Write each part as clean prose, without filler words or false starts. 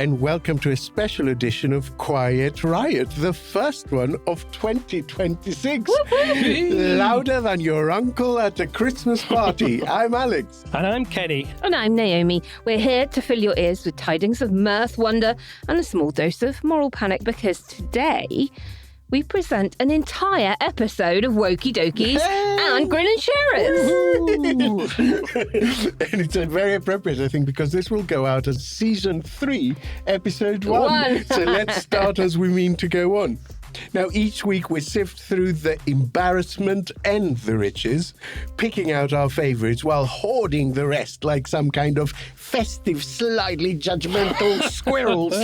and welcome to a special edition of Quiet Riot, the first one of 2026. Louder than your uncle at a Christmas party. I'm Alex. And I'm Kenny. And I'm Naomi. We're here to fill your ears with tidings of mirth, wonder, and a small dose of moral panic, because today we present an entire episode of Wokey Dokey and Grin And Share Its. And it's very appropriate, I think, because this will go out as Season 3, Episode 1. So let's start as we mean to go on. Now, each week we sift through the embarrassment and the riches, picking out our favourites while hoarding the rest like some kind of festive, slightly judgmental squirrels.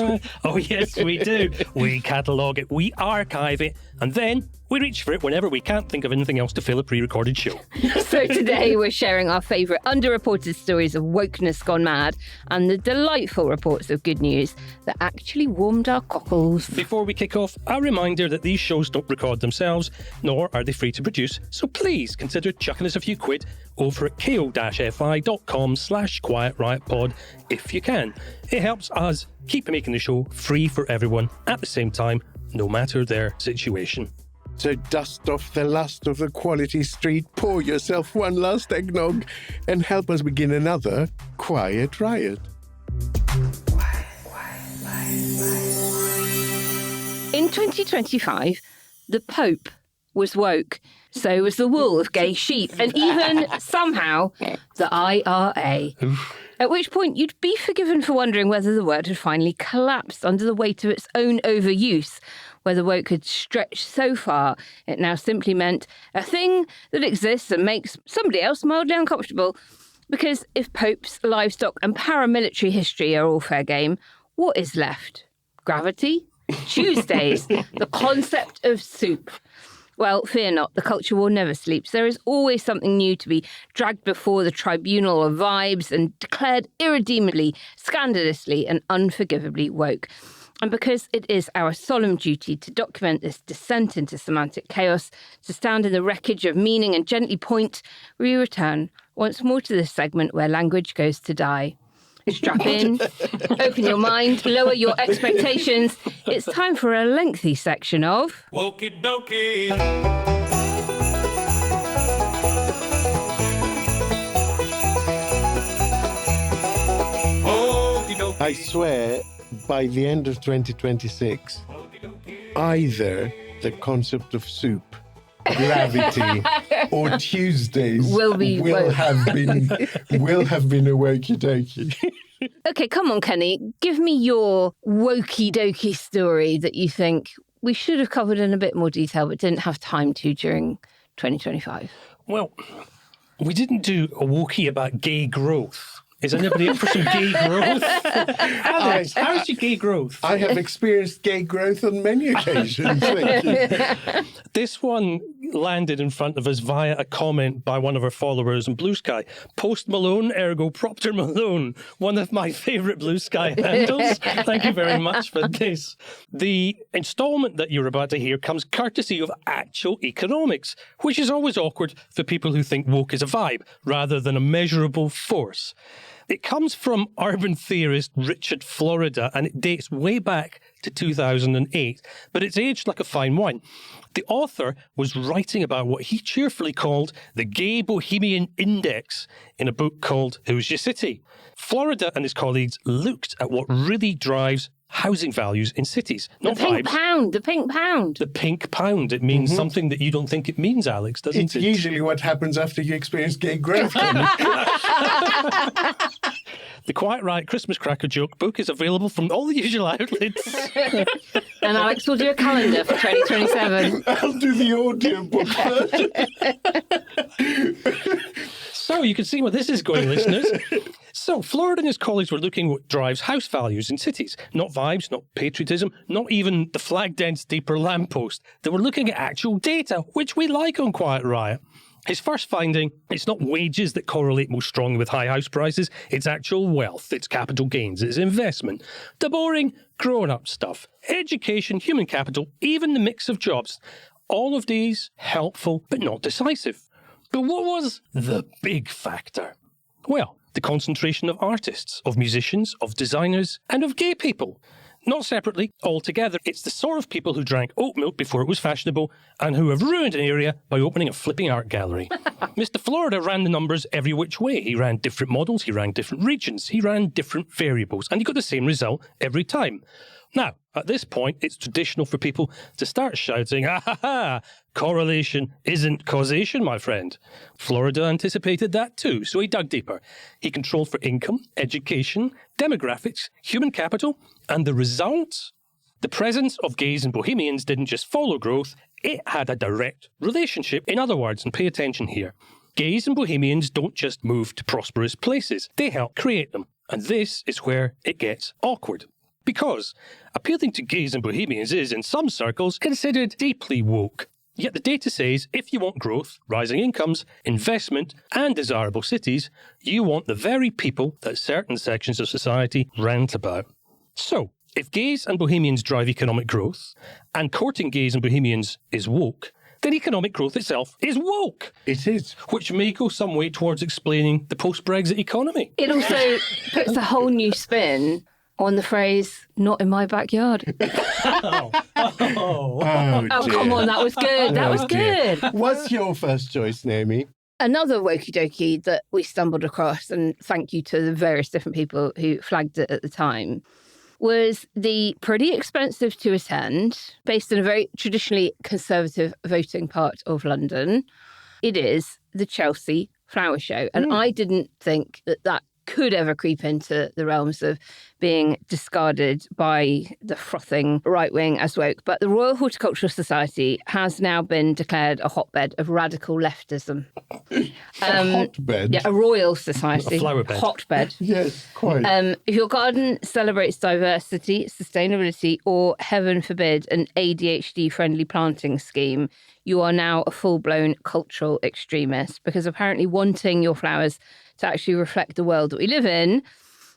Oh, yes, we do. We catalogue it, we archive it, and then we reach for it whenever we can't think of anything else to fill a pre-recorded show. So today we're sharing our favourite underreported stories of wokeness gone mad and the delightful reports of good news that actually warmed our cockles. Before we kick off, a reminder that these shows don't record themselves, nor are they free to produce, so please consider chucking us a few quid over at ko-fi.com/quietriotpod if you can. It helps us keep making the show free for everyone at the same time, no matter their situation. So dust off the last of the quality street, pour yourself one last eggnog, and help us begin another Quiet Riot. In 2025, the Pope was woke. So was the wool of gay sheep, and even, somehow, the IRA. At which point you'd be forgiven for wondering whether the word had finally collapsed under the weight of its own overuse, whether woke had stretched so far it now simply meant a thing that exists and makes somebody else mildly uncomfortable. Because if popes, livestock and paramilitary history are all fair game, what is left? Gravity? Tuesdays? The concept of soup? Well, fear not, the culture war never sleeps. There is always something new to be dragged before the tribunal of vibes and declared irredeemably, scandalously and unforgivably woke. And because it is our solemn duty to document this descent into semantic chaos, to stand in the wreckage of meaning and gently point, we return once more to this segment where language goes to die. Strap in, open your mind, lower your expectations. It's time for a lengthy section of Wokey Dokey. I swear, by the end of 2026, either the concept of soup, gravity, or Tuesdays will have been a Wokey Dokey. Okay, come on, Kenny. Give me your Wokey Dokey story that you think we should have covered in a bit more detail but didn't have time to during 2025. Well, we didn't do a Wokey about gay growth. Is anybody up for some gay growth? Alex, how's your gay growth? I have experienced gay growth on many occasions, thank you. This one landed in front of us via a comment by one of our followers on Blue Sky. Post Malone, ergo Proctor Malone, one of my favourite Blue Sky handles. Thank you very much for this. The instalment that you're about to hear comes courtesy of Actual Economics, which is always awkward for people who think woke is a vibe rather than a measurable force. It comes from urban theorist Richard Florida, and it dates way back to 2008, but it's aged like a fine wine. The author was writing about what he cheerfully called the Gay Bohemian Index in a book called Who's Your City? Florida and his colleagues looked at what really drives housing values in cities. Not the pink vibes. pound, the pink pound. The pink pound. It means something that you don't think it means, Alex, doesn't It's it? usually what happens after you experience gay growth. The Quiet Riot Christmas Cracker Joke book is available from all the usual outlets. And Alex will do a calendar for 2027. I'll do the audiobook version. So you can see where this is going, listeners. So Florida and his colleagues were looking at what drives house values in cities. Not vibes, not patriotism, not even the flag density per lamppost. They were looking at actual data, which we like on Quiet Riot. His first finding, it's not wages that correlate most strongly with high house prices, it's actual wealth, it's capital gains, it's investment. The boring, grown-up stuff. Education, human capital, even the mix of jobs. All of these helpful, but not decisive. But what was the big factor? Well, the concentration of artists, of musicians, of designers, and of gay people. Not separately, all together. It's the sort of people who drank oat milk before it was fashionable and who have ruined an area by opening a flipping art gallery. Mr. Florida ran the numbers every which way. He ran different models, he ran different regions, he ran different variables, and he got the same result every time. Now, at this point, it's traditional for people to start shouting, "Ah ha ha! Correlation isn't causation, my friend." Florida anticipated that too, so he dug deeper. He controlled for income, education, demographics, human capital, and the result? The presence of gays and bohemians didn't just follow growth, it had a direct relationship. In other words, and pay attention here, gays and bohemians don't just move to prosperous places, they help create them. And this is where it gets awkward. Because appealing to gays and bohemians is, in some circles, considered deeply woke. Yet the data says if you want growth, rising incomes, investment, and desirable cities, you want the very people that certain sections of society rant about. So, if gays and bohemians drive economic growth, and courting gays and bohemians is woke, then economic growth itself is woke. It is. Which may go some way towards explaining the post-Brexit economy. It also puts a whole new spin on the phrase, "not in my backyard." Oh, Oh, come on, that was good. That was dear. good. What's your first choice, Naomi? Another Wokey Dokey that we stumbled across, and thank you to the various different people who flagged it at the time, was the pretty expensive to attend, based in a very traditionally conservative voting part of London. It is the Chelsea Flower Show. And I didn't think that could ever creep into the realms of being discarded by the frothing right wing as woke. But the Royal Horticultural Society has now been declared a hotbed of radical leftism. A hotbed? Yeah, a royal society. A flower bed. Hotbed. Yes, quite. If your garden celebrates diversity, sustainability, or, heaven forbid, an ADHD-friendly planting scheme, you are now a full-blown cultural extremist, because apparently wanting your flowers to actually reflect the world that we live in,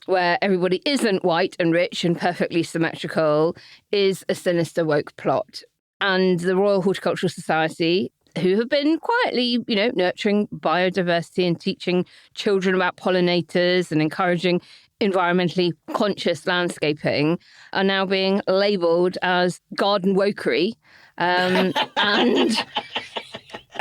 where everybody isn't white and rich and perfectly symmetrical, is a sinister woke plot. And the Royal Horticultural Society, who have been quietly, nurturing biodiversity and teaching children about pollinators and encouraging environmentally conscious landscaping, are now being labelled as garden wokery. And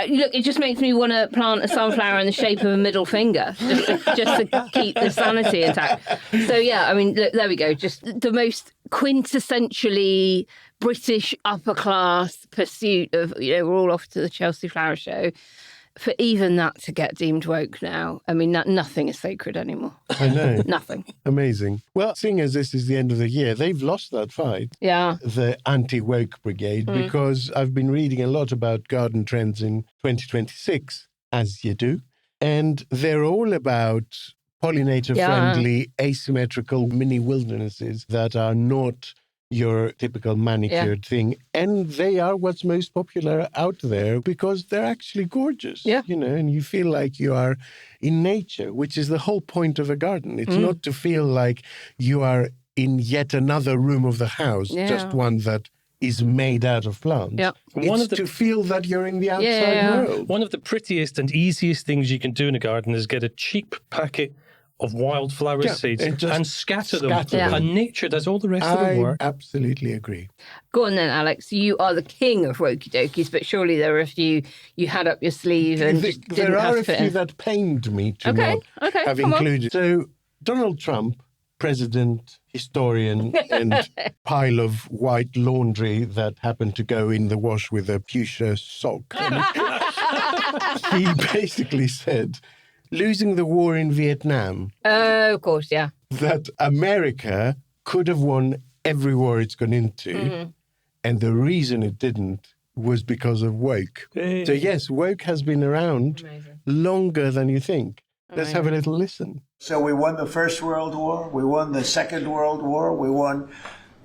look, it just makes me want to plant a sunflower in the shape of a middle finger, just to keep the sanity intact. So, yeah, I mean, look, there we go. Just the most quintessentially British upper-class pursuit of, we're all off to the Chelsea Flower Show. For even that to get deemed woke now, I mean, nothing is sacred anymore. I know. Nothing. Amazing. Well, seeing as this is the end of the year, they've lost that fight. Yeah. The anti-woke brigade, because I've been reading a lot about garden trends in 2026, as you do, and they're all about pollinator-friendly, asymmetrical mini wildernesses that are not your typical manicured thing. And they are what's most popular out there because they're actually gorgeous, and you feel like you are in nature, which is the whole point of a garden. It's not to feel like you are in yet another room of the house, just one that is made out of plants. Yeah. It's to feel that you're in the outside world. One of the prettiest and easiest things you can do in a garden is get a cheap packet of wildflower seeds and scatter them. And nature does all the rest of the work. I absolutely agree. Go on then, Alex. You are the king of Wokey Dokeys, but surely there are a few you had up your sleeve and just didn't There have are to a fit few in. that pained me to not have included. So Donald Trump, president, historian, and pile of white laundry that happened to go in the wash with a fuchsia sock. He basically said, losing the war in Vietnam. Oh, of course, yeah. That America could have won every war it's gone into. And the reason it didn't was because of woke. So yes, woke has been around longer than you think. Let's have a little listen. So we won the First World War. We won the Second World War. We won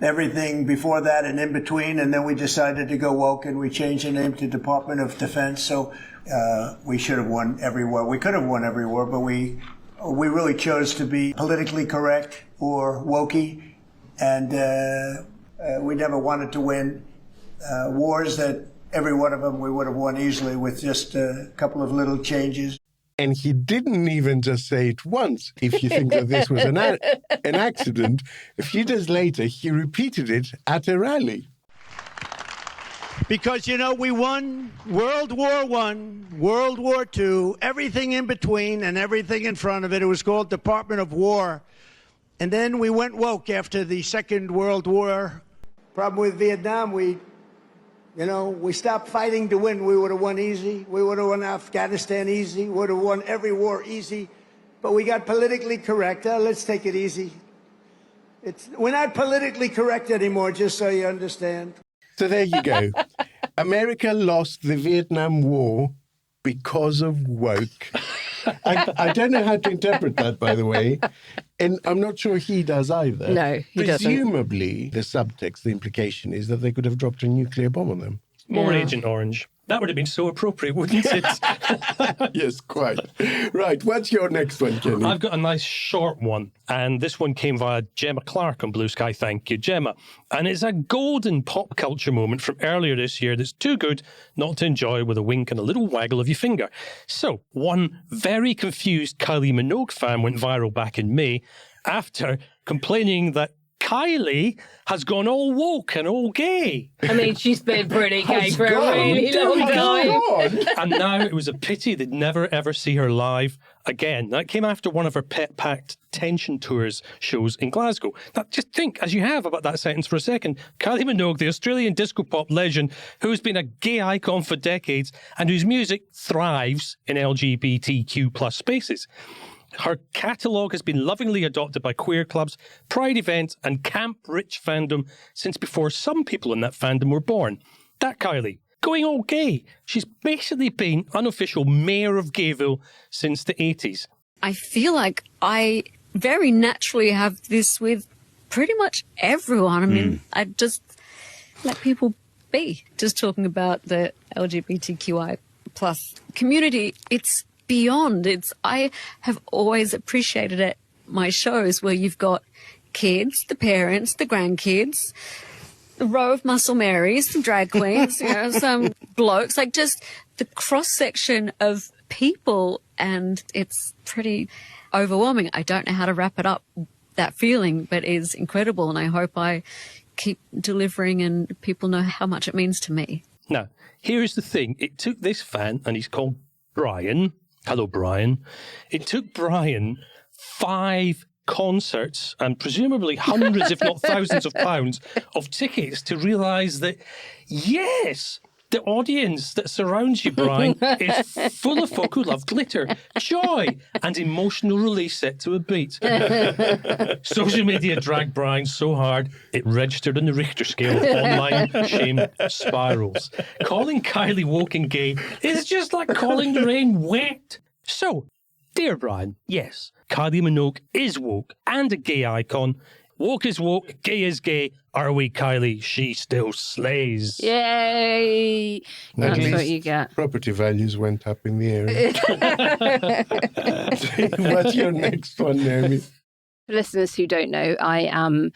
everything before that and in between. And then we decided to go woke and we changed the name to Department of Defense. So we should have won every war. We could have won every war, but we really chose to be politically correct or wokey. And we never wanted to win wars that every one of them we would have won easily with just a couple of little changes. And he didn't even just say it once. If you think that this was an accident, a few days later, he repeated it at a rally. Because, we won World War I, World War II, everything in between and everything in front of it. It was called Department of War. And then we went woke after the Second World War. Problem with Vietnam, we stopped fighting to win. We would have won easy. We would have won Afghanistan easy. We would have won every war easy. But we got politically correct. Let's take it easy. We're not politically correct anymore, just so you understand. So there you go. America lost the Vietnam War because of woke. I don't know how to interpret that, by the way. And I'm not sure he does either. No, he doesn't. Presumably, the subtext, the implication is that they could have dropped a nuclear bomb on them. More Agent Orange. That would have been so appropriate, wouldn't it? Yes, quite. Right, what's your next one, Kenny? I've got a nice short one, and this one came via Gemma Clark on Blue Sky. Thank you, Gemma. And it's a golden pop culture moment from earlier this year that's too good not to enjoy with a wink and a little waggle of your finger. So, one very confused Kylie Minogue fan went viral back in May after complaining that Kylie has gone all woke and all gay. I mean, she's been pretty gay for a really long time. And now it was a pity they'd never ever see her live again. That came after one of her pet-packed Tension Tours shows in Glasgow. Now, just think, as you have, about that sentence for a second. Kylie Minogue, the Australian disco pop legend, who's been a gay icon for decades and whose music thrives in LGBTQ plus spaces. Her catalogue has been lovingly adopted by queer clubs, pride events and camp rich fandom since before some people in that fandom were born. That Kylie, going all gay. She's basically been unofficial mayor of Gayville since the 80s. I feel like I very naturally have this with pretty much everyone. I mean, I just let people be. Just talking about the LGBTQI plus community, it's beyond. I have always appreciated at my shows where you've got kids, the parents, the grandkids, the row of muscle Marys, the drag queens, some blokes, like just the cross-section of people, and it's pretty overwhelming. I don't know how to wrap it up, that feeling, but it's incredible, and I hope I keep delivering and people know how much it means to me. Now, here's the thing. It took this fan, and he's called Brian. Hello, Brian. It took Brian 5 concerts and presumably hundreds, if not thousands of pounds of tickets to realise that, yes, the audience that surrounds you, Brian, is full of folk who love glitter, joy, and emotional release set to a beat. Social media dragged Brian so hard, it registered on the Richter scale of online shame spirals. Calling Kylie woke and gay is just like calling the rain wet. So, dear Brian, yes, Kylie Minogue is woke and a gay icon. Woke is woke, gay is gay. Are we, Kylie? She still slays. Yay! That's what you get. Property values went up in the area. What's your next one, Naomi? For listeners who don't know, I am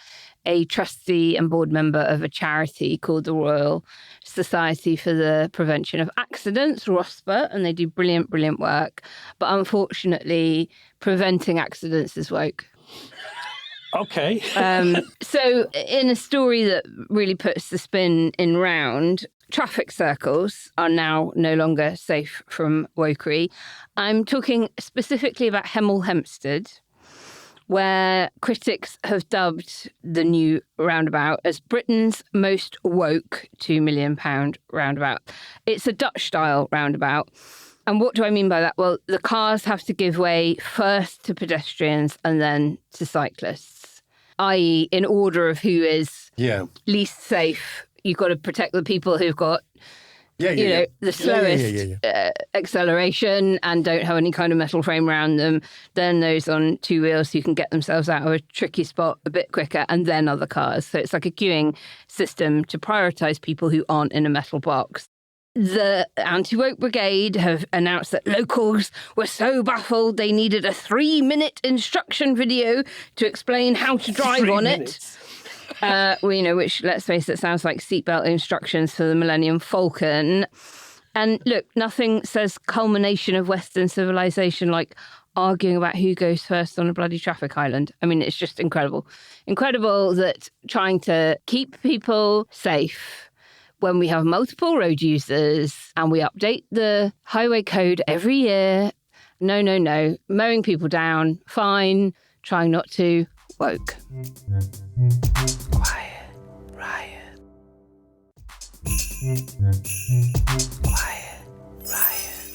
a trustee and board member of a charity called the Royal Society for the Prevention of Accidents, ROSPA, and they do brilliant, brilliant work. But unfortunately, preventing accidents is woke. Okay. So in a story that really puts the spin in round, traffic circles are now no longer safe from wokery. I'm talking specifically about Hemel Hempstead, where critics have dubbed the new roundabout as Britain's most woke £2 million roundabout. It's a Dutch-style roundabout. And what do I mean by that? Well, the cars have to give way first to pedestrians and then to cyclists, i.e. in order of who is least safe. You've got to protect the people who've got the slowest acceleration and don't have any kind of metal frame around them, then those on 2 wheels who can get themselves out of a tricky spot a bit quicker, and then other cars. So it's like a queuing system to prioritise people who aren't in a metal box. The Anti-Woke Brigade have announced that locals were so baffled they needed a 3-minute instruction video to explain how to drive on it. Which, let's face it, sounds like seatbelt instructions for the Millennium Falcon. And look, nothing says culmination of Western civilization like arguing about who goes first on a bloody traffic island. I mean, it's just incredible. Incredible that trying to keep people safe when we have multiple road users and we update the highway code every year. No. Mowing people down, fine. Trying not to, woke. Quiet Riot. Quiet Riot.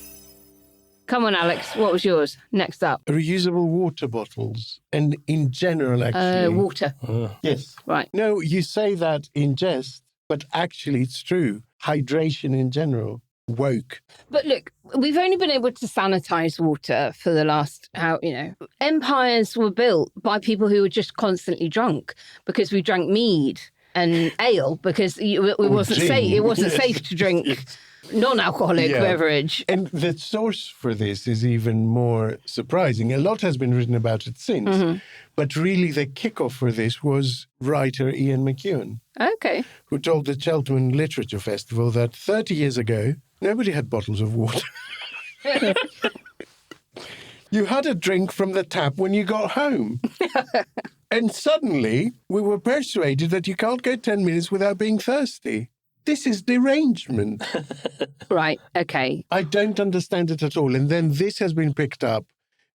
Come on, Alex, what was yours? Next up. Reusable water bottles. And in general, actually. Water. Yes. Right. No, you say that in jest, but actually it's true. Hydration in general. Woke. But look, we've only been able to sanitize water for the last, empires were built by people who were just constantly drunk because we drank mead and ale because it wasn't safe. It wasn't safe to drink non-alcoholic beverage. And the source for this is even more surprising. A lot has been written about it since, but really the kickoff for this was writer Ian McEwan. Okay. Who told the Cheltenham Literature Festival that 30 years ago, nobody had bottles of water. You had a drink from the tap when you got home. And suddenly, we were persuaded that you can't go 10 minutes without being thirsty. This is derangement. Right, okay. I don't understand it at all. And then this has been picked up.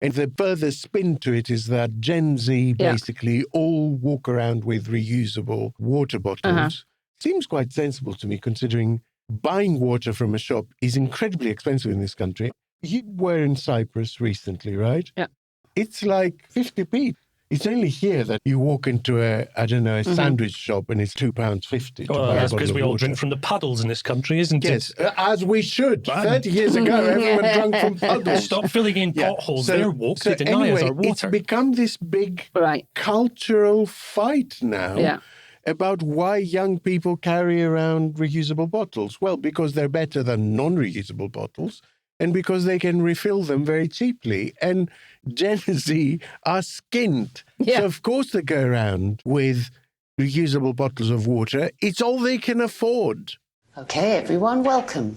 And the further spin to it is that Gen Z basically all walk around with reusable water bottles. Seems quite sensible to me, considering buying water from a shop is incredibly expensive in this country. You were in Cyprus recently, right? Yeah. It's like 50p. It's only here that you walk into a sandwich shop and it's £2.50. Well, that's because we all drink from the puddles in this country, isn't it? Yes, as we should. 30 years ago, everyone drank from puddles. Stop filling in potholes. They're woke. They deny us our water. It's become this big cultural fight now about why young people carry around reusable bottles. Well, because they're better than non-reusable bottles. And because they can refill them very cheaply. And Gen Z are skint. Yeah. So, of course, they go around with reusable bottles of water. It's all they can afford. Okay, everyone, welcome.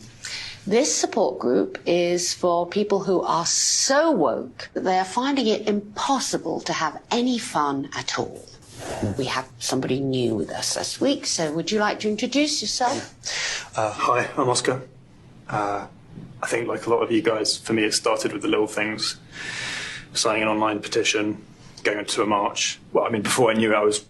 This support group is for people who are so woke that they are finding it impossible to have any fun at all. We have somebody new with us this week, so would you like to introduce yourself? Hi, I'm Oscar. I think, like a lot of you guys, for me it started with the little things. Signing an online petition, going to a march. Well, I mean, before I knew it, I was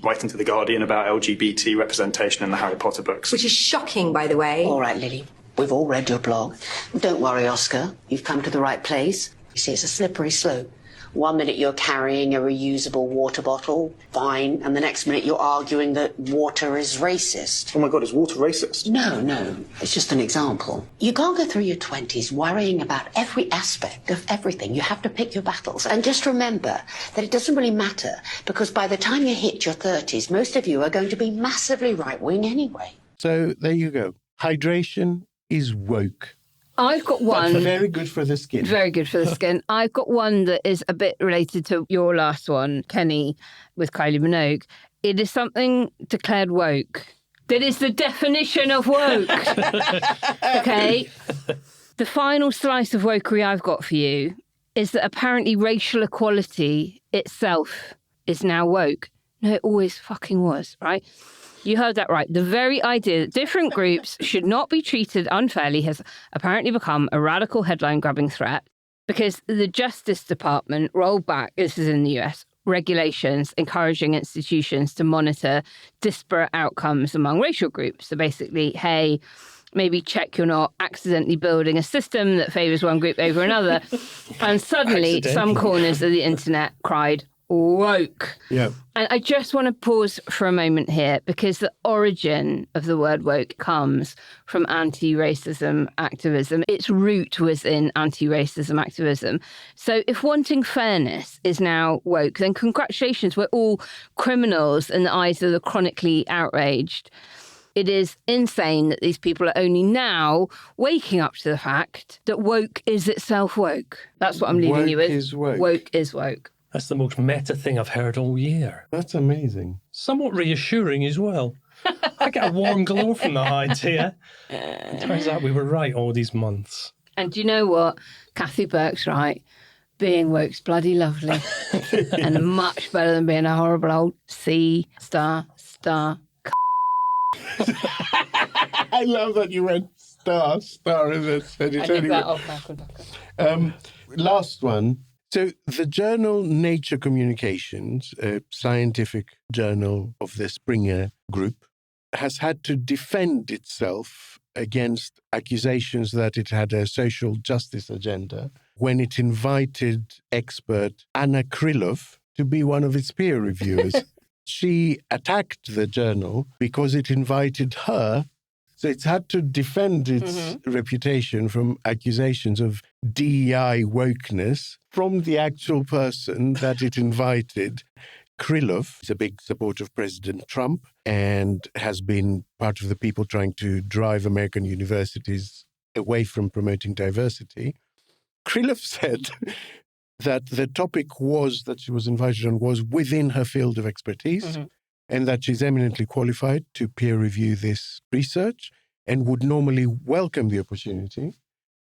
writing to The Guardian about LGBT representation in the Harry Potter books. Which is shocking, by the way. All right, Lily, we've all read your blog. Don't worry, Oscar, you've come to the right place. You see, it's a slippery slope. 1 minute you're carrying a reusable water bottle, fine, and the next minute you're arguing that water is racist. Oh my God, is water racist? No, it's just an example. You can't go through your 20s worrying about every aspect of everything. You have to pick your battles. And just remember that it doesn't really matter, because by the time you hit your 30s, most of you are going to be massively right-wing anyway. So there you go. Hydration is woke. I've got one. That's very good for the skin. Very good for the skin. I've got one that is a bit related to your last one, Kenny, with Kylie Minogue. It is something declared woke. That is the definition of woke. Okay? The final slice of wokery I've got for you is that apparently racial equality itself is now woke. No, it always fucking was, right? You heard that right. The very idea that different groups should not be treated unfairly has apparently become a radical headline-grabbing threat because the Justice Department rolled back, this is in the US, regulations encouraging institutions to monitor disparate outcomes among racial groups. So basically, hey, maybe check you're not accidentally building a system that favours one group over another. And suddenly, some corners of the internet cried, woke. Yeah. And I just want to pause for a moment here because the origin of the word woke comes from anti-racism activism. Its root was in anti-racism activism. So if wanting fairness is now woke, then congratulations, we're all criminals in the eyes of the chronically outraged. It is insane that these people are only now waking up to the fact that woke is itself woke. That's what I'm leaving you with. Woke is woke. Woke is woke. That's the most meta thing I've heard all year. That's amazing. Somewhat reassuring as well. I get a warm glow from that idea. It turns out we were right all these months. And do you know what? Kathy Burke's right. Being woke's bloody lovely. And much better than being a horrible old C star. I love that you went star, and then said it anyway. Last one. So the journal Nature Communications, a scientific journal of the Springer Group, has had to defend itself against accusations that it had a social justice agenda when it invited expert Anna Krylov to be one of its peer reviewers. She attacked the journal because it invited her. So it's had to defend its reputation from accusations of DEI wokeness from the actual person that it invited. Krylov is a big supporter of President Trump and has been part of the people trying to drive American universities away from promoting diversity. Krylov said that the topic that she was invited on was within her field of expertise. And that she's eminently qualified to peer review this research and would normally welcome the opportunity.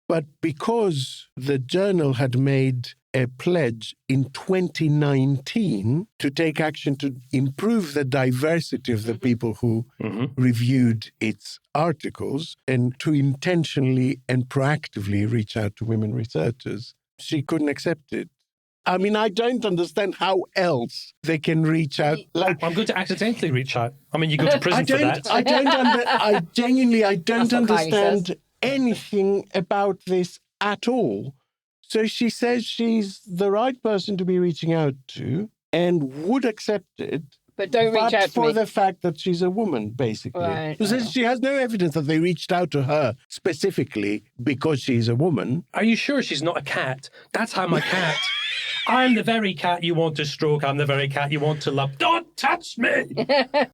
But because the journal had made a pledge in 2019 to take action to improve the diversity of the people who reviewed its articles and to intentionally and proactively reach out to women researchers, she couldn't accept it. I mean, I don't understand how else they can reach out. I'm going to accidentally reach out. I mean, you go to prison for that. I genuinely don't understand anything about this at all. So she says she's the right person to be reaching out to and would accept it. But don't reach out to for me. the fact that she's a woman, basically. Right. She says she has no evidence that they reached out to her specifically because she's a woman. Are you sure she's not a cat? That's how my cat... I'm the very cat you want to stroke. I'm the very cat you want to love. Don't touch me!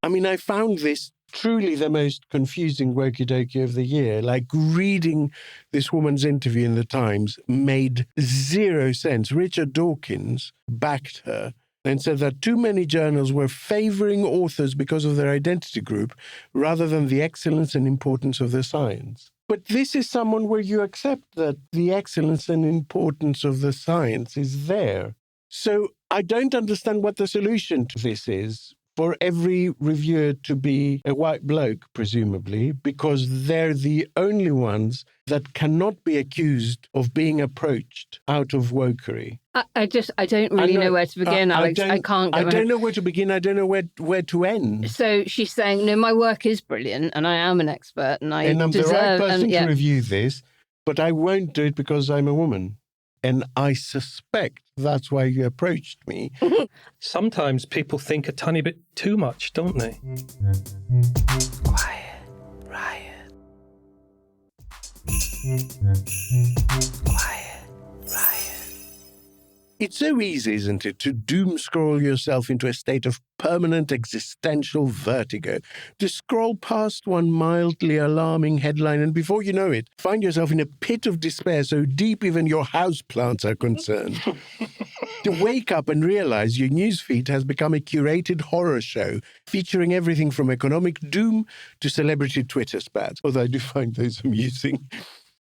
I mean, I found this truly the most confusing Wokey Dokey of the year. Like, reading this woman's interview in the Times made zero sense. Richard Dawkins backed her and said that too many journals were favouring authors because of their identity group rather than the excellence and importance of the science. But this is someone where you accept that the excellence and importance of the science is there. So I don't understand what the solution to this is for every reviewer to be a white bloke, presumably, because they're the only ones that cannot be accused of being approached out of wokery. I don't really know where to begin, Alex. I can't. I don't know where to begin. I don't know where to end. So she's saying, no, my work is brilliant and I am an expert and I'm the right person to review this, but I won't do it because I'm a woman. And I suspect that's why you approached me. Sometimes people think a tiny bit too much, don't they? Quiet Riot. Quiet Riot. It's so easy, isn't it, to doom scroll yourself into a state of permanent existential vertigo, to scroll past one mildly alarming headline and before you know it, find yourself in a pit of despair so deep even your houseplants are concerned. To wake up and realize your newsfeed has become a curated horror show featuring everything from economic doom to celebrity Twitter spats, although I do find those amusing.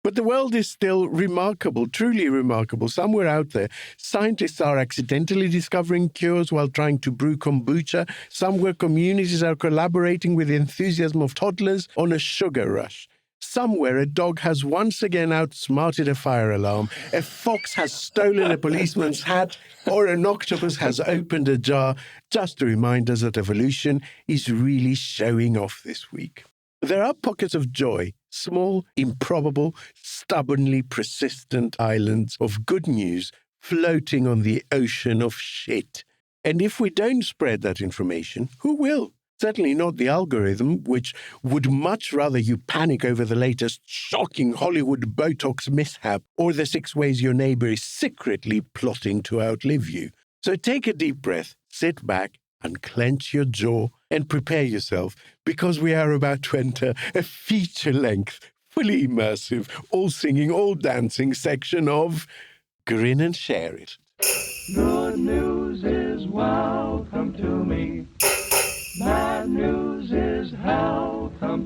But the world is still remarkable, truly remarkable. Somewhere out there, scientists are accidentally discovering cures while trying to brew kombucha. Somewhere communities are collaborating with the enthusiasm of toddlers on a sugar rush. Somewhere a dog has once again outsmarted a fire alarm, a fox has stolen a policeman's hat, or an octopus has opened a jar, just to remind us that evolution is really showing off this week. There are pockets of joy, small, improbable, stubbornly persistent islands of good news floating on the ocean of shit. And if we don't spread that information, who will? Certainly not the algorithm, which would much rather you panic over the latest shocking Hollywood Botox mishap or the 6 ways your neighbor is secretly plotting to outlive you. So take a deep breath, sit back, unclench your jaw and prepare yourself because we are about to enter a feature-length, fully immersive, all singing, all dancing section of Grin and Share It. Good news is welcome to me. Bad news is hell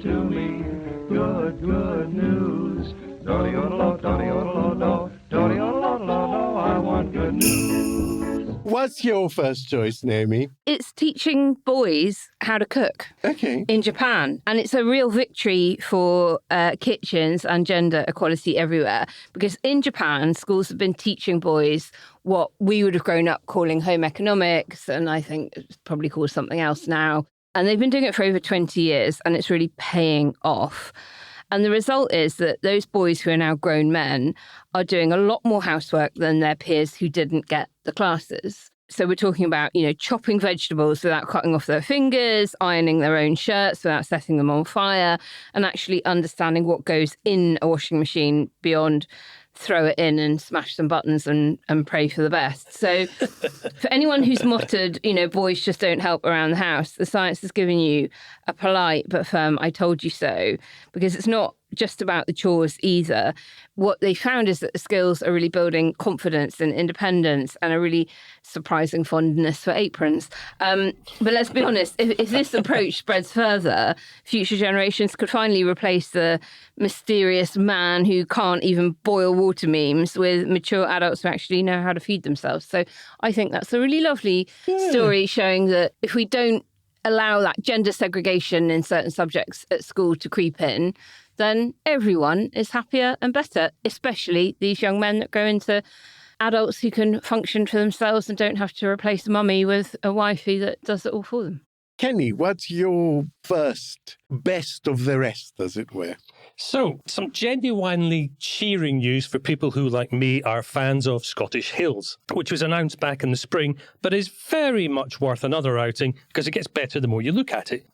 to me. Good, good news. Do-de-o-do-lo, do-de-o-do-lo, do-de-o-do-lo, I want good news. What's your first choice, Naomi? It's teaching boys how to cook. Okay. In Japan. And it's a real victory for kitchens and gender equality everywhere. Because in Japan, schools have been teaching boys what we would have grown up calling home economics. And I think it's probably called something else now. And they've been doing it for over 20 years. And it's really paying off. And the result is that those boys who are now grown men are doing a lot more housework than their peers who didn't get the classes. So we're talking about, chopping vegetables without cutting off their fingers, ironing their own shirts without setting them on fire, and actually understanding what goes in a washing machine beyond throw it in and smash some buttons and pray for the best. So for anyone who's muttered, boys just don't help around the house, the science has given you a polite but firm I told you so, because it's not just about the chores either. What they found is that the skills are really building confidence and independence and a really surprising fondness for aprons. But let's be honest, if this approach spreads further, future generations could finally replace the mysterious man who can't even boil water memes with mature adults who actually know how to feed themselves. So I think that's a really lovely story showing that if we don't allow that gender segregation in certain subjects at school to creep in, then everyone is happier and better, especially these young men that grow into adults who can function for themselves and don't have to replace mummy with a wifey that does it all for them. Kenny, what's your first best of the rest, as it were? So, some genuinely cheering news for people who, like me, are fans of Scottish Hills, which was announced back in the spring, but is very much worth another outing because it gets better the more you look at it.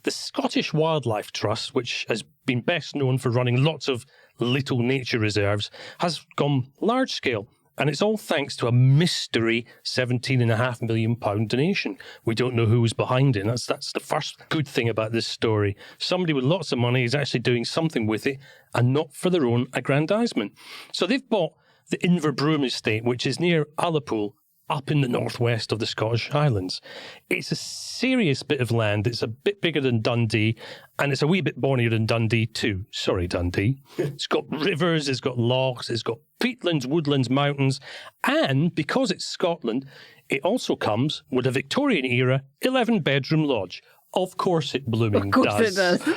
The Scottish Wildlife Trust, which has been best known for running lots of little nature reserves, has gone large scale. And it's all thanks to a mystery £17.5 million donation. We don't know who was behind it. That's the first good thing about this story. Somebody with lots of money is actually doing something with it and not for their own aggrandisement. So they've bought the Inverbroom estate, which is near Ullapool, up in the northwest of the Scottish Highlands. It's a serious bit of land. It's a bit bigger than Dundee, and it's a wee bit bonnier than Dundee too. Sorry, Dundee. It's got rivers, it's got lochs, it's got peatlands, woodlands, mountains, and because it's Scotland, it also comes with a Victorian-era 11-bedroom lodge. Of course it blooming does. Of course it does.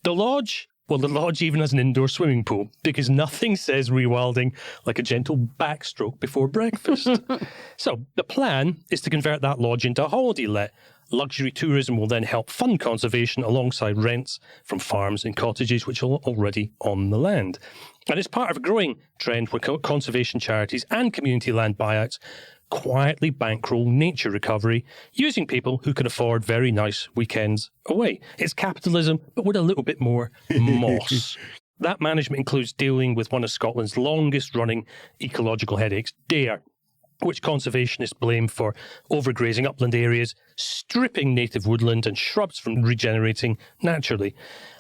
The lodge even has an indoor swimming pool because nothing says rewilding like a gentle backstroke before breakfast. So the plan is to convert that lodge into a holiday let. Luxury tourism will then help fund conservation alongside rents from farms and cottages which are already on the land. And it's part of a growing trend where conservation charities and community land buyouts quietly bankroll nature recovery using people who can afford very nice weekends away. It's capitalism, but with a little bit more moss. That management includes dealing with one of Scotland's longest-running ecological headaches, deer, which conservationists blame for overgrazing upland areas, stripping native woodland and shrubs from regenerating naturally.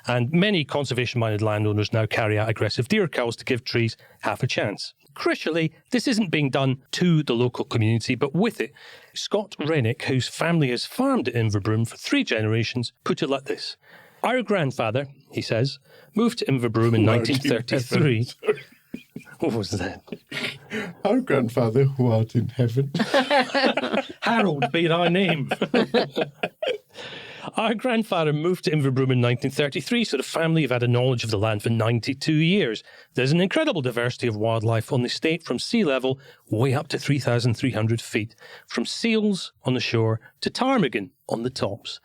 And many conservation-minded landowners now carry out aggressive deer culls to give trees half a chance. Crucially, this isn't being done to the local community, but with it. Scott Rennick, whose family has farmed at Inverbroom for 3 generations, put it like this. Our grandfather, he says, moved to Inverbroom in 1933. What was that? Our grandfather, who art in heaven. Harold be thy name. Our grandfather moved to Inverbroom in 1933, so the family have had a knowledge of the land for 92 years. There's an incredible diversity of wildlife on the estate, from sea level way up to 3,300 feet, from seals on the shore to ptarmigan on the tops.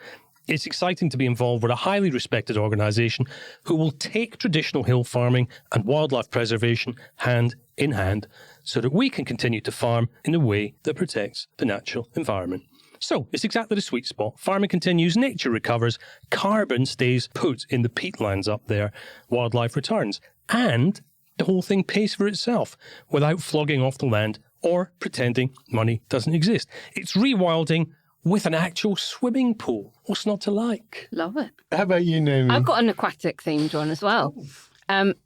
It's exciting to be involved with a highly respected organisation who will take traditional hill farming and wildlife preservation hand in hand so that we can continue to farm in a way that protects the natural environment. So, it's exactly the sweet spot. Farming continues, nature recovers, carbon stays put in the peatlands up there, wildlife returns, and the whole thing pays for itself without flogging off the land or pretending money doesn't exist. It's rewilding with an actual swimming pool. What's not to like? Love it. How about you, Naomi? I've got an aquatic themed one as well.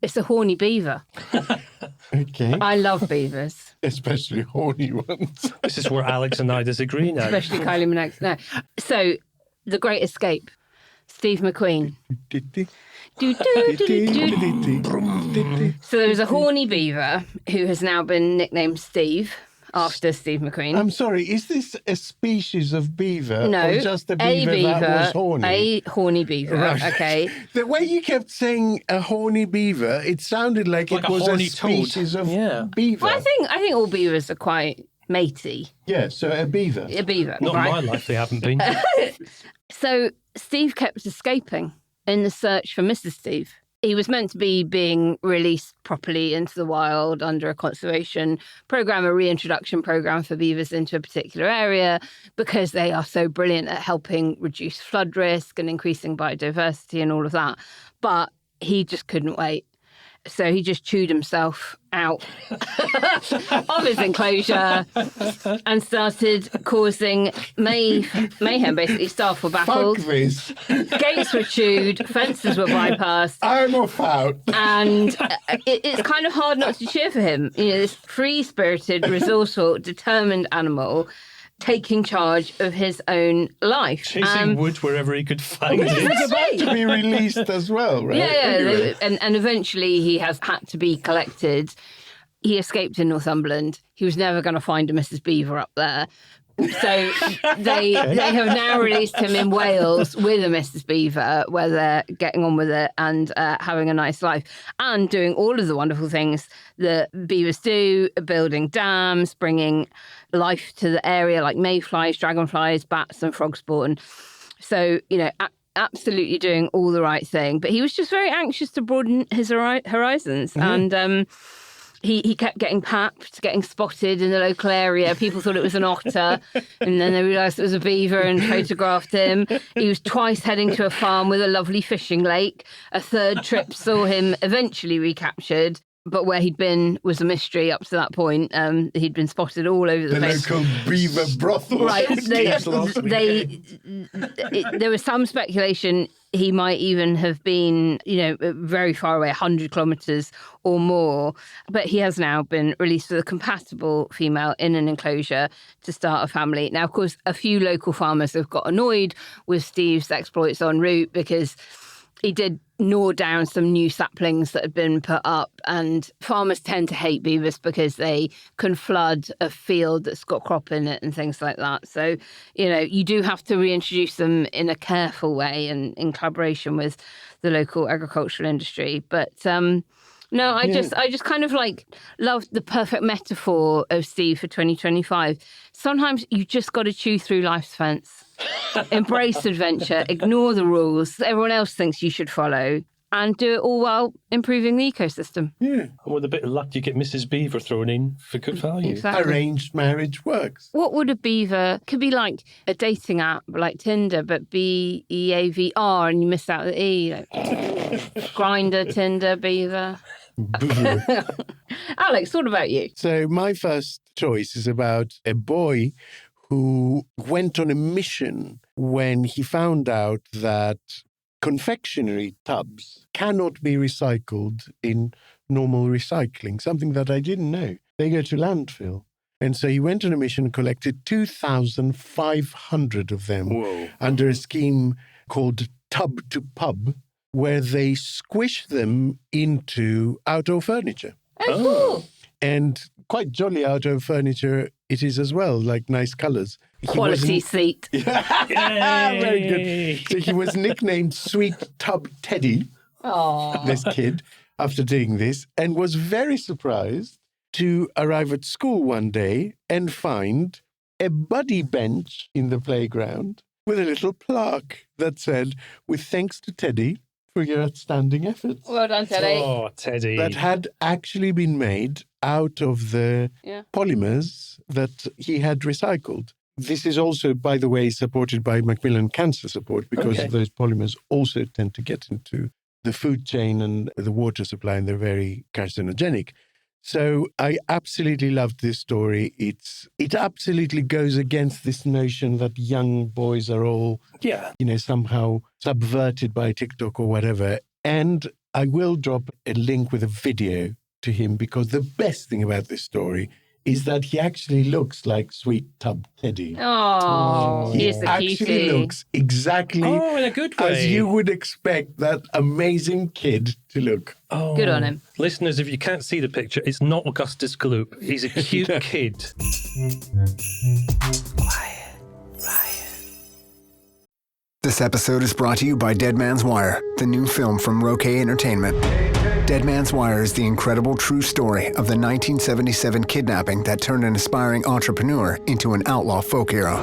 It's a horny beaver. Okay. I love beavers. Especially horny ones. This is where Alex and I disagree now. Especially Kylie Minogue. No. So, The Great Escape. Steve McQueen. So there was a horny beaver who has now been nicknamed Steve after Steve McQueen. I'm sorry, is this a species of beaver? No, or just a beaver that was horny? A horny beaver, Right. okay. The way you kept saying a horny beaver, it sounded like it a was a horny toad. species of Yeah. beaver. Well, I think all beavers are quite matey. Yeah, so a beaver. A beaver, Not right? in my life, they haven't been. So Steve kept escaping in the search for Mrs. Steve. He was meant to be being released properly into the wild under a conservation program, a reintroduction program for beavers into a particular area, because they are so brilliant at helping reduce flood risk and increasing biodiversity and all of that. But he just couldn't wait. So he just chewed himself out of his enclosure and started causing mayhem, basically. Staff were baffled. Fuck this. Gates were chewed, fences were bypassed. I'm off out. And it's kind of hard not to cheer for him. You know, this free-spirited, resourceful, determined animal taking charge of his own life. Chasing wood wherever he could find Yeah, it. It's about to be released as well, right? Yeah, Anyway. and eventually he has had to be collected. He escaped in Northumberland. He was never going to find a Mrs. Beaver up there. So they have now released him in Wales with a Mrs. Beaver, where they're getting on with it and having a nice life and doing all of the wonderful things that beavers do, building dams, bringing life to the area like mayflies, dragonflies, bats and frog spawn. So, you know, absolutely doing all the right thing. But he was just very anxious to broaden his horizons. Mm-hmm. And he kept getting papped, getting spotted in the local area. People thought it was an otter, and then they realised it was a beaver and photographed him. He was twice heading to a farm with a lovely fishing lake. A third trip saw him eventually recaptured, but where he'd been was a mystery up to that point. He'd been spotted all over the place. The local beaver brothel. Right. There was some speculation he might even have been, you know, very far away, 100 kilometres or more. But he has now been released with a compatible female in an enclosure to start a family. Now, of course, a few local farmers have got annoyed with Steve's exploits en route because he did gnaw down some new saplings that had been put up, and farmers tend to hate beavers because they can flood a field that's got crop in it and things like that. So, you know, you do have to reintroduce them in a careful way and in collaboration with the local agricultural industry. But no, I just kind of like love the perfect metaphor of Steve for 2025. Sometimes you just got to chew through life's fence. Embrace adventure, ignore the rules that everyone else thinks you should follow, and do it all while improving the ecosystem. Yeah. And with a bit of luck, you get Mrs. Beaver thrown in for good value. Exactly. Arranged marriage works. What would a beaver, could be like a dating app like Tinder, but BEAVR, and you miss out the E, like Grindr, Tinder, Beaver. Alex, what about you? So my first choice is about a boy who went on a mission when he found out that confectionery tubs cannot be recycled in normal recycling, something that I didn't know. They go to landfill. And so he went on a mission and collected 2,500 of them under a scheme called Tub to Pub, where they squish them into outdoor furniture. Oh, cool. And quite jolly outdoor furniture it is as well, like nice colours. Quality seat. Very good. So he was nicknamed Sweet Tub Teddy, this kid, after doing this, and was very surprised to arrive at school one day and find a buddy bench in the playground with a little plaque that said, "With thanks to Teddy for your outstanding efforts." Well done, Teddy. Oh, Teddy. That had actually been made out of the polymers that he had recycled. This is also, by the way, supported by Macmillan Cancer Support, because those polymers also tend to get into the food chain and the water supply, and they're very carcinogenic. So I absolutely loved this story. It absolutely goes against this notion that young boys are all, somehow subverted by TikTok or whatever. And I will drop a link with a video to him, because the best thing about this story is that he actually looks like Sweet Tub Teddy. Oh, He he's the actually cutie. looks exactly Oh, in a good way. as you would expect that amazing kid to look. Oh. Good on him. Listeners, if you can't see the picture, it's not Augustus Gloop. He's a cute kid. Quiet Riot. This episode is brought to you by Dead Man's Wire, the new film from Wokey Entertainment. Dead Man's Wire is the incredible true story of the 1977 kidnapping that turned an aspiring entrepreneur into an outlaw folk hero.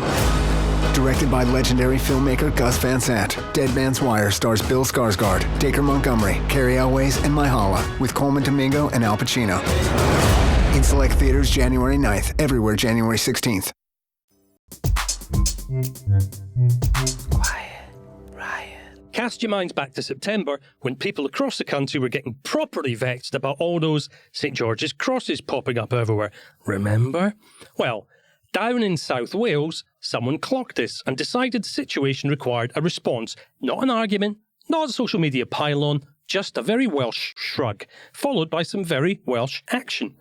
Directed by legendary filmmaker Gus Van Sant, Dead Man's Wire stars Bill Skarsgård, Dacre Montgomery, Carrie Elways, and Myha'la, with Coleman Domingo and Al Pacino. In select theaters January 9th, everywhere January 16th. Quiet Riot. Cast your minds back to September when people across the country were getting properly vexed about all those St George's crosses popping up everywhere. Remember? Well, down in South Wales, someone clocked this and decided the situation required a response, not an argument, not a social media pylon, just a very Welsh shrug, followed by some very Welsh action.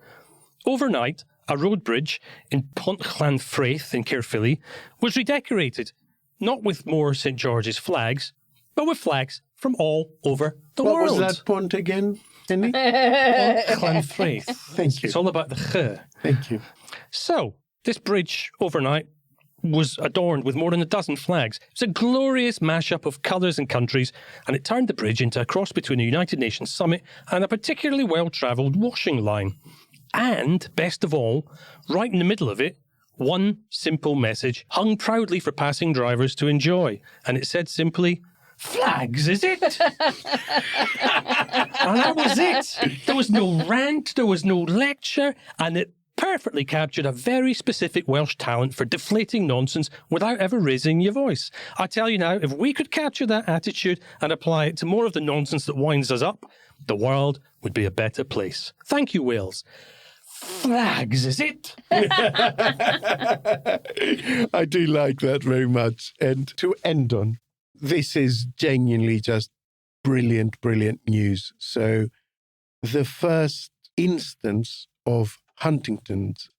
Overnight, a road bridge in Pont Llanfraith in Caerphilly was redecorated, not with more St George's flags, but with flags from all over the What world. was that pont again, Henry? Pont Llanfraith. Thank you. It's all about the ch. Thank you. So, this bridge overnight was adorned with more than a dozen flags. It was a glorious mashup of colours and countries, and it turned the bridge into a cross between a United Nations summit and a particularly well-travelled washing line. And, best of all, right in the middle of it, one simple message hung proudly for passing drivers to enjoy. And it said simply, "Flags, is it?" And that was it. There was no rant, there was no lecture, and it perfectly captured a very specific Welsh talent for deflating nonsense without ever raising your voice. I tell you now, if we could capture that attitude and apply it to more of the nonsense that winds us up, the world would be a better place. Thank you, Wales. Flags, is it? I do like that very much. And to end on, this is genuinely just brilliant, brilliant news. So the first instance of Huntington's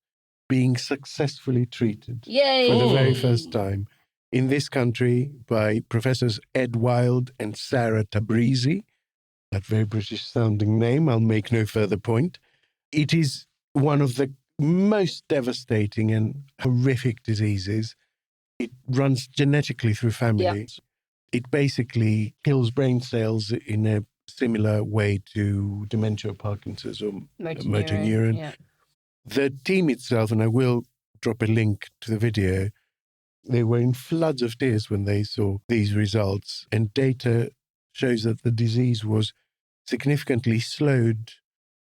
being successfully treated Yay! for the very first time in this country by Professors Ed Wild and Sarah Tabrizi. That very British-sounding name, I'll make no further point. It is one of the most devastating and horrific diseases. It runs genetically through families. Yeah. It basically kills brain cells in a similar way to dementia, Parkinson's, or motor neuron. Yeah. The team itself, and I will drop a link to the video, they were in floods of tears when they saw these results. And data shows that the disease was significantly slowed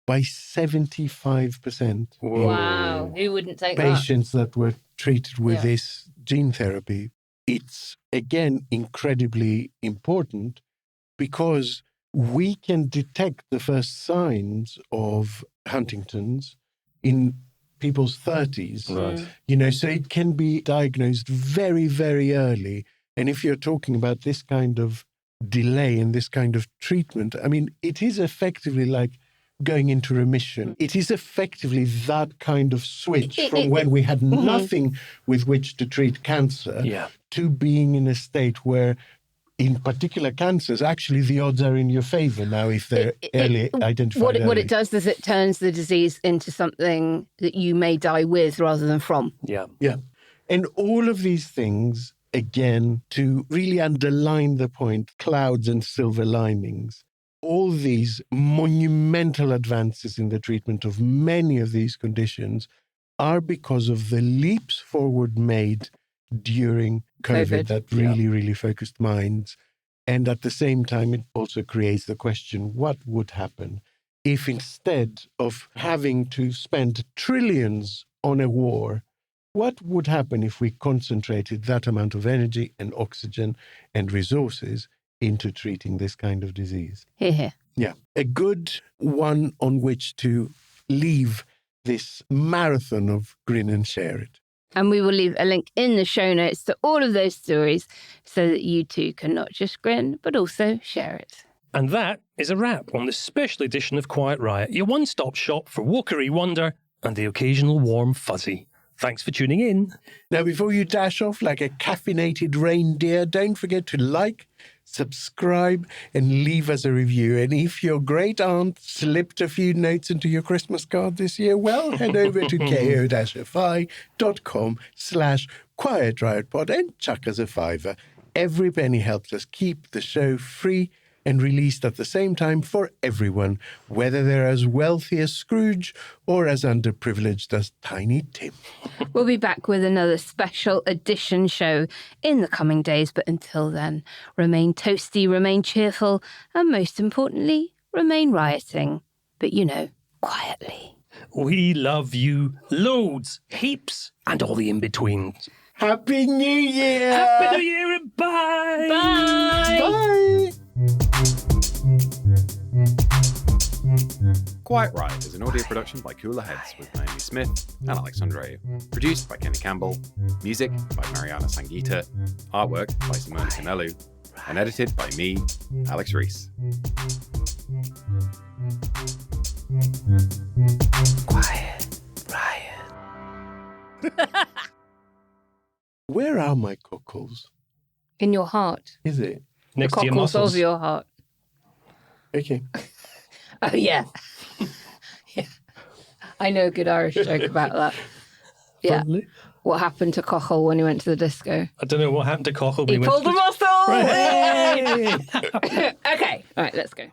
by 75%. Wow, who wouldn't take patients that were treated with this gene therapy. It's, again, incredibly important because we can detect the first signs of Huntington's in people's 30s. Right. You know, so it can be diagnosed very, very early. And if you're talking about this kind of delay and this kind of treatment, I mean, it is effectively like going into remission. It is effectively that kind of switch from when we had nothing with which to treat cancer to being in a state where, in particular cancers, actually the odds are in your favor now if they're early identified. What it does is it turns the disease into something that you may die with rather than from. Yeah. And all of these things, again, to really underline the point, clouds and silver linings, all these monumental advances in the treatment of many of these conditions are because of the leaps forward made during COVID. That really focused minds. And at the same time, it also creates the question, what would happen if instead of having to spend trillions on a war, what would happen if we concentrated that amount of energy and oxygen and resources into treating this kind of disease? Here. Yeah. A good one on which to leave this marathon of Grin and Share It. And we will leave a link in the show notes to all of those stories so that you too can not just grin, but also share it. And that is a wrap on this special edition of Quiet Riot, your one-stop shop for wokery wonder and the occasional warm fuzzy. Thanks for tuning in. Now, before you dash off like a caffeinated reindeer, don't forget to like, subscribe, and leave us a review. And if your great aunt slipped a few notes into your Christmas card this year, well, head over to ko-fi.com/Quiet Riot Pod and chuck us a $5. Every penny helps us keep the show free and released at the same time for everyone, whether they're as wealthy as Scrooge or as underprivileged as Tiny Tim. We'll be back with another special edition show in the coming days, but until then, remain toasty, remain cheerful, and most importantly, remain rioting. But quietly. We love you loads, heaps, and all the in-betweens. Happy New Year! Happy New Year and bye! Bye! Bye! Quiet Riot is an audio production by Cooler Heads with Naomi Smith and Alex Andreou. Produced by Kenny Campbell. Music by Mariana Sangeeta. Artwork by Simone Canelu. And edited by me, Alex Reese. Quiet Riot. Where are my cockles? In your heart. Is it? Next The to your cockles muscles. of your heart. Okay. Oh, yeah. Yeah. I know a good Irish joke about that. Yeah. Probably. What happened to Cochal when he went to the disco? I don't know what happened to Cochal when He he went pulled to the muscle! Hey! Okay. All right, let's go.